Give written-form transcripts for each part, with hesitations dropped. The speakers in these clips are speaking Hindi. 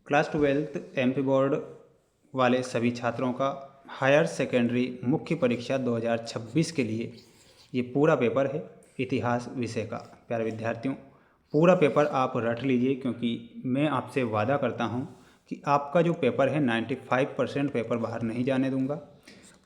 क्लास 12th एमपी बोर्ड वाले सभी छात्रों का हायर सेकेंडरी मुख्य परीक्षा 2026 के लिए ये पूरा पेपर है इतिहास विषय का। प्यारे विद्यार्थियों, पूरा पेपर आप रट लीजिए, क्योंकि मैं आपसे वादा करता हूँ कि आपका जो पेपर है 95% पेपर बाहर नहीं जाने दूंगा।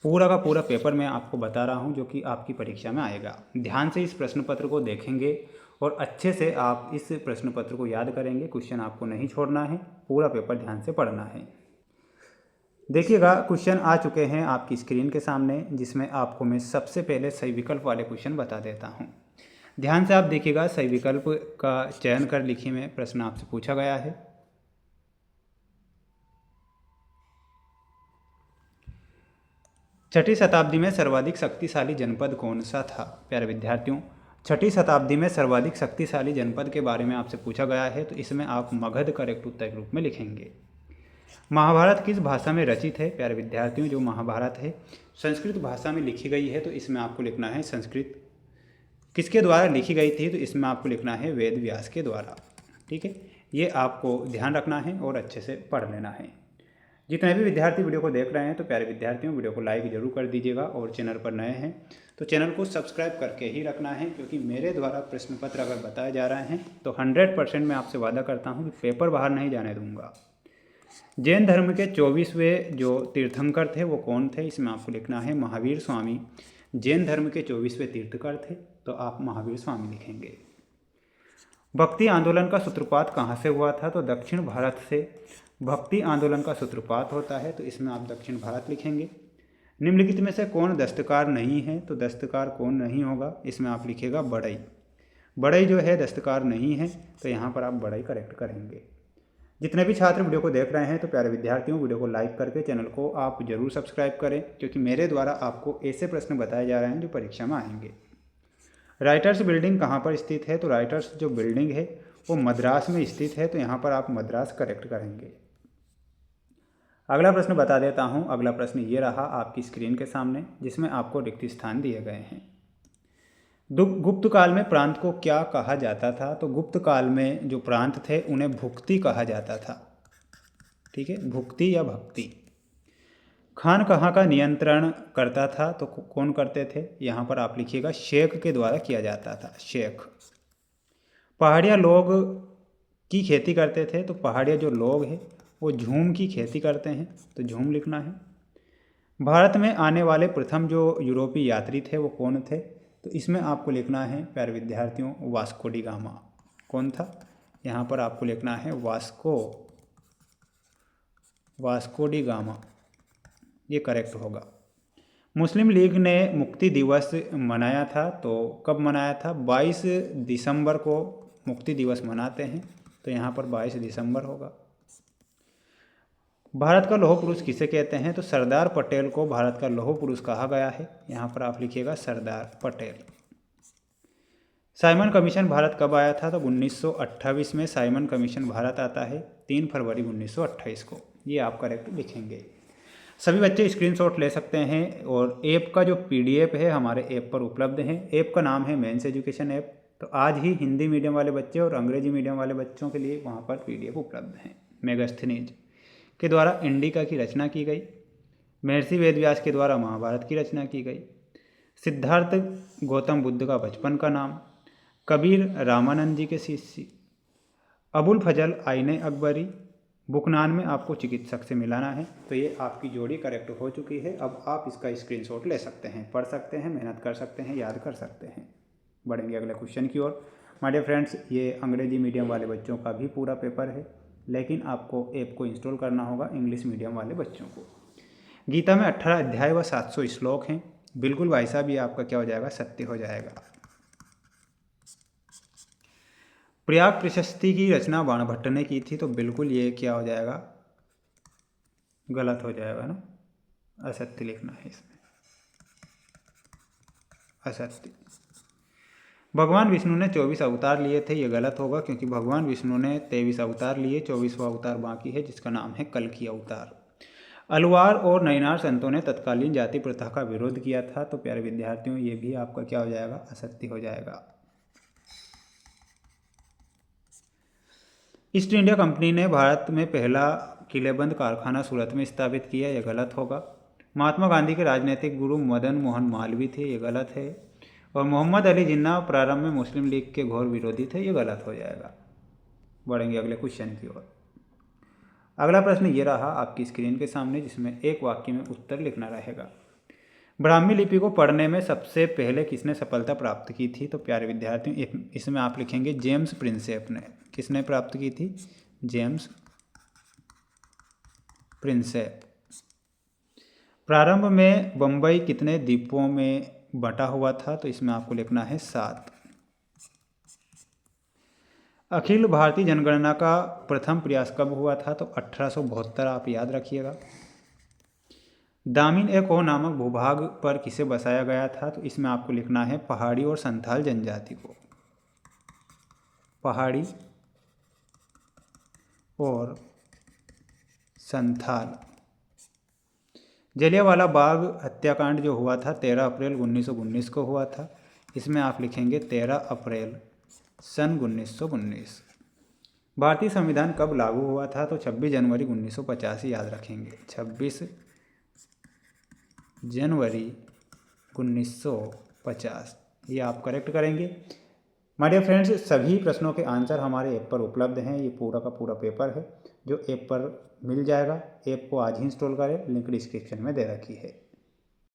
पूरा का पूरा पेपर मैं आपको बता रहा हूँ जो कि आपकी परीक्षा में आएगा। ध्यान से इस प्रश्न पत्र को देखेंगे और अच्छे से आप इस प्रश्न पत्र को याद करेंगे। क्वेश्चन आपको नहीं छोड़ना है, पूरा पेपर ध्यान से पढ़ना है। देखिएगा, क्वेश्चन आ चुके हैं आपकी स्क्रीन के सामने, जिसमें आपको मैं सबसे पहले सही विकल्प वाले क्वेश्चन बता देता हूँ। ध्यान से आप देखिएगा, सही विकल्प का चयन कर लिखिए में प्रश्न आपसे पूछा गया है। छठी शताब्दी में सर्वाधिक शक्तिशाली जनपद कौन सा था? प्यारे विद्यार्थियों, छठी शताब्दी में सर्वाधिक शक्तिशाली जनपद के बारे में आपसे पूछा गया है, तो इसमें आप मगध करेक्ट उत्तर के रूप में लिखेंगे। महाभारत किस भाषा में रचित है? प्यारे विद्यार्थियों, जो महाभारत है संस्कृत भाषा में लिखी गई है, तो इसमें आपको लिखना है संस्कृत। किसके द्वारा लिखी गई थी? तो इसमें आपको लिखना है वेद व्यास के द्वारा। ठीक है, ये आपको ध्यान रखना है और अच्छे से पढ़ लेना है। जितने भी विद्यार्थी वीडियो को देख रहे हैं, तो प्यारे विद्यार्थियों, वीडियो को लाइक जरूर कर दीजिएगा, और चैनल पर नए हैं तो चैनल को सब्सक्राइब करके ही रखना है, क्योंकि मेरे द्वारा प्रश्न पत्र अगर बताए जा रहे हैं तो 100% मैं आपसे वादा करता हूँ कि पेपर बाहर नहीं जाने दूंगा। जैन धर्म के 24वें जो तीर्थंकर थे वो कौन थे? इसमें आपको लिखना है महावीर स्वामी। जैन धर्म के 24वें तीर्थंकर थे, तो आप महावीर स्वामी लिखेंगे। भक्ति आंदोलन का सूत्रपात कहाँ से हुआ था? तो दक्षिण भारत से भक्ति आंदोलन का सूत्रपात होता है, तो इसमें आप दक्षिण भारत लिखेंगे। निम्नलिखित में से कौन दस्तकार नहीं है? तो दस्तकार कौन नहीं होगा? इसमें आप लिखेगा बढ़ई। बढ़ई जो है दस्तकार नहीं है, तो यहाँ पर आप बढ़ई करेक्ट करेंगे। जितने भी छात्र वीडियो को देख रहे हैं, तो प्यारे विद्यार्थियों, वीडियो को लाइक करके चैनल को आप जरूर सब्सक्राइब करें, क्योंकि मेरे द्वारा आपको ऐसे प्रश्न बताए जा रहे हैं जो परीक्षा में आएंगे। राइटर्स बिल्डिंग कहाँ पर स्थित है? तो राइटर्स जो बिल्डिंग है वो मद्रास में स्थित है, तो यहाँ पर आप मद्रास करेक्ट करेंगे। अगला प्रश्न बता देता हूँ। अगला प्रश्न ये रहा आपकी स्क्रीन के सामने, जिसमें आपको रिक्त स्थान दिए गए हैं। गुप्त काल में प्रांत को क्या कहा जाता था? तो गुप्त काल में जो प्रांत थे उन्हें भुक्ति कहा जाता था। ठीक है, भुक्ति या भक्ति। खान कहाँ का नियंत्रण करता था? तो कौन करते थे? यहाँ पर आप लिखिएगा शेख के द्वारा किया जाता था, शेख। पहाड़िया लोग की खेती करते थे, तो पहाड़िया जो लोग हैं वो झूम की खेती करते हैं, तो झूम लिखना है। भारत में आने वाले प्रथम जो यूरोपीय यात्री थे वो कौन थे? तो इसमें आपको लिखना है प्यारे विद्यार्थियों वास्को डी गामा। कौन था? यहाँ पर आपको लिखना है वास्को डी गामा, ये करेक्ट होगा। मुस्लिम लीग ने मुक्ति दिवस मनाया था, तो कब मनाया था? 22 दिसंबर को मुक्ति दिवस मनाते हैं, तो यहाँ पर 22 दिसंबर होगा। भारत का लौह पुरुष किसे कहते हैं? तो सरदार पटेल को भारत का लौह पुरुष कहा गया है, यहाँ पर आप लिखिएगा सरदार पटेल। साइमन कमीशन भारत कब आया था? तो 1928 में साइमन कमीशन भारत आता है, 3 फरवरी 1928 को। ये आप करेक्ट लिखेंगे। सभी बच्चे स्क्रीनशॉट ले सकते हैं, और ऐप का जो PDF है हमारे ऐप पर उपलब्ध है। ऐप का नाम है मेंस एजुकेशन ऐप। तो आज ही हिंदी मीडियम वाले बच्चे और अंग्रेजी मीडियम वाले बच्चों के लिए वहाँ पर PDF उपलब्ध हैं। मेगास्थनीज के द्वारा इंडिका की रचना की गई। महर्षि वेदव्यास के द्वारा महाभारत की रचना की गई। सिद्धार्थ गौतम बुद्ध का बचपन का नाम। कबीर रामानंद जी के शिष्य। अबुल फजल आईने अकबरी। बुकनान में आपको चिकित्सक से मिलाना है। तो ये आपकी जोड़ी करेक्ट हो चुकी है। अब आप इसका स्क्रीनशॉट ले सकते हैं, पढ़ सकते हैं, मेहनत कर सकते हैं, याद कर सकते हैं। बढ़ेंगे अगले क्वेश्चन की ओर। माय डियर फ्रेंड्स, ये अंग्रेजी मीडियम वाले बच्चों का भी पूरा पेपर है, लेकिन आपको ऐप को इंस्टॉल करना होगा इंग्लिश मीडियम वाले बच्चों को। गीता में 18 अध्याय व 700 श्लोक हैं। बिल्कुल भाई साहब, ये आपका क्या हो जाएगा? सत्य हो जाएगा। प्रयाग प्रशस्ति की रचना बाणभट्ट ने की थी, तो बिल्कुल ये क्या हो जाएगा? गलत हो जाएगा ना, असत्य लिखना है इसमें, असत्य। भगवान विष्णु ने 24 अवतार लिए थे, ये गलत होगा, क्योंकि भगवान विष्णु ने 23 अवतार लिए, 24वां अवतार बाकी है, जिसका नाम है कल्कि अवतार। अलवार और नैनार संतों ने तत्कालीन जाति प्रथा का विरोध किया था, तो प्यारे विद्यार्थियों ये भी आपका क्या हो जाएगा? असत्य हो जाएगा। ईस्ट इंडिया कंपनी ने भारत में पहला किलेबंद कारखाना सूरत में स्थापित किया, यह गलत होगा। महात्मा गांधी के राजनीतिक गुरु मदन मोहन मालवीय थे, ये गलत है। और मोहम्मद अली जिन्ना प्रारंभ में मुस्लिम लीग के घोर विरोधी थे, ये गलत हो जाएगा। बढ़ेंगे अगले क्वेश्चन की ओर। अगला प्रश्न ये रहा आपकी स्क्रीन के सामने, जिसमें एक वाक्य में उत्तर लिखना रहेगा। ब्राह्मी लिपि को पढ़ने में सबसे पहले किसने सफलता प्राप्त की थी? तो प्यारे विद्यार्थियों, इसमें आप लिखेंगे जेम्स प्रिंसेप ने। किसने प्राप्त की थी? James Prinsep. प्रारंभ में बम्बई कितने द्वीपों में बटा हुआ था? तो इसमें आपको लिखना है 7। अखिल भारतीय जनगणना का प्रथम प्रयास कब हुआ था? तो 1872, आप याद रखिएगा। दामिन ए को नामक भूभाग पर किसे बसाया गया था? तो इसमें आपको लिखना है पहाड़ी और संथाल जनजाति को। पहाड़ी और संथाल। जलियांवाला बाग हत्याकांड जो हुआ था 13 अप्रैल 1919 को हुआ था, इसमें आप लिखेंगे 13 अप्रैल सन 1919। भारतीय संविधान कब लागू हुआ था? तो 26 जनवरी 1950, याद रखेंगे 26 जनवरी 1950, ये आप करेक्ट करेंगे। माय डियर फ्रेंड्स, सभी प्रश्नों के आंसर हमारे ऐप पर उपलब्ध हैं। ये पूरा का पूरा पेपर है जो ऐप पर मिल जाएगा। ऐप को आज ही इंस्टॉल करें, लिंक डिस्क्रिप्शन में दे रखी है।